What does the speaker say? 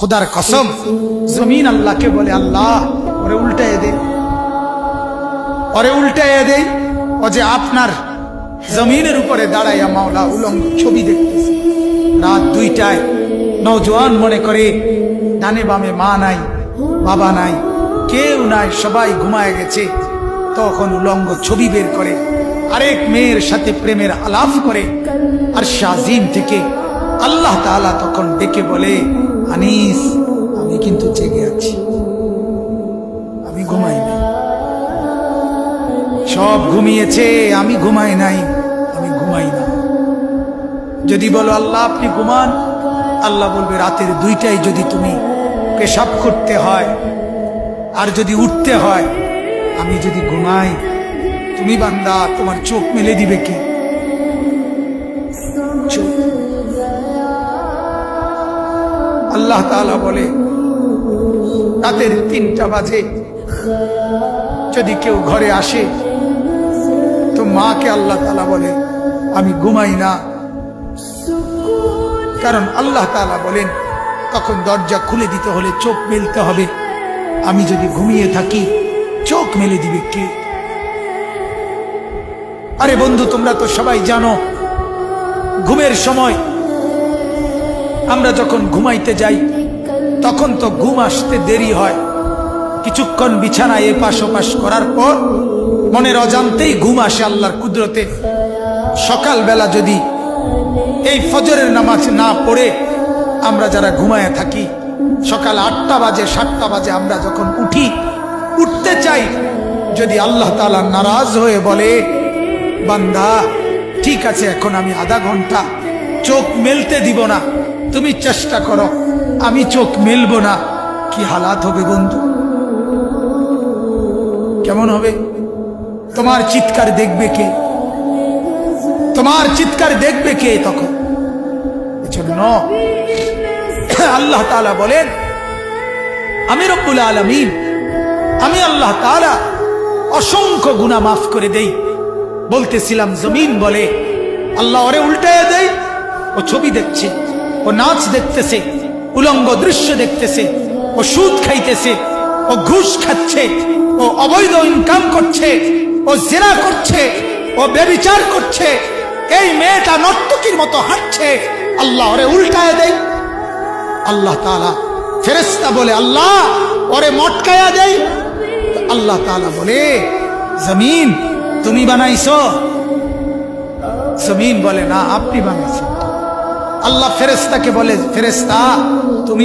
खुदार कसम जमीन अल्लाह के बोले अल्लाह ओरे उल्टाए दे ও যে আপনার জমিনের উপরে দাঁড়াইয়া মাওলা উলঙ্গ ছবি দেখতেছে। রাত 2টায় নওজোয়ান মনে করে ডানে বামে মা নাই বাবা নাই কেউ নাই, সবাই ঘুমায় গেছে। তখন উলঙ্গ ছবি বের করে আরেক মেয়ের সাথে প্রেমের আলাপ করে। আর শাজিম থেকে আল্লাহ তাআলা তখন ডেকে বলে, আনিস আমি কিন্তু জেগে আছি, আমি ঘুমাই নাই। সব ঘুমিয়েছে, আমি ঘুমাই নাই, আমি ঘুমাই না। যদি বলো আল্লাহ আপনি ঘুমান, আল্লাহ বলবে রাতের 2টায় যদি তুমি পেশাব করতে হয় আর যদি উঠতে হয়, আমি যদি ঘুমাই, তুমি বান্দা তোমার চোখ মেলে দিবে কি? আল্লাহ তাআলা বলে রাতের 3টা বাজে যদি কেউ ঘরে আসে তো মাকে আল্লাহ তাআলা বলে আমি ঘুমাই না, কারণ আল্লাহ তাআলা বলেন তখন দরজা খুলে দিতে হলে চোখ মেলতে হবে। আমি যদি ঘুমিয়ে থাকি চোখ মেলে দিবে কে? আরে বন্ধু, তোমরা তো সবাই জানো ঘুমের সময় আমরা যখন ঘুমাইতে যাই তখন তো ঘুম আসতে দেরি হয়। কিছুক্ষণ বিছানায় এপাশ ওপাশ করার পর মনের অজান্তেই ঘুম আসে আল্লাহর কুদরতে। সকালবেলা যদি এই ফজরের নামাজ না পড়ে আমরা যারা ঘুমায় থাকি, সকাল 8টা বাজে 7টা বাজে আমরা যখন উঠতে চাই, যদি আল্লাহ তাআলা নারাজ হয়ে বলে বান্দা ঠিক আছে এখন আমি আধা ঘন্টা চোখ মেলতে দিব না, তুমি চেষ্টা করো, আমি চোখ মেলবো না, কি হালাত হবে বন্ধু? কেমন হবে? তোমার চিৎকার দেখবে কে? তোমার চিৎকার দেখবে কে তখন? এজন্য আল্লাহ তাআলা বলেন আমি রব্বুল আলামিন, আমি আল্লাহ তাআলা অসংখ্য গুনাহ মাফ করে দেই। বলতেছিলাম জমিন বলে আল্লাহ ওরে উল্টায় দেয়, ও ছবি দেখছে, ও নাচ দেখতেছে, উলঙ্গ দৃশ্য দেখতেছে, ও সুদ খাইতেছে, ও ঘুষ খাচ্ছে, ও অবৈধ ইনকাম করছে, ও জিনা করছে, ও ব্যভিচার করছে। এই মেয়েটা নর্তকীর মতো হাঁটছে, আল্লাহ ওরে উল্টায় দেয়। আল্লাহ তাআলা ফেরেশতা বলে আল্লাহ ওরে মটকায়া দেয়। আল্লাহ তাআলা বলে জমিন তুমি বানাইছো? জমিন বলে না আপনি বানাইছেন। আল্লাহ ফেরেশতাকে বলে ফেরেশতা তুমি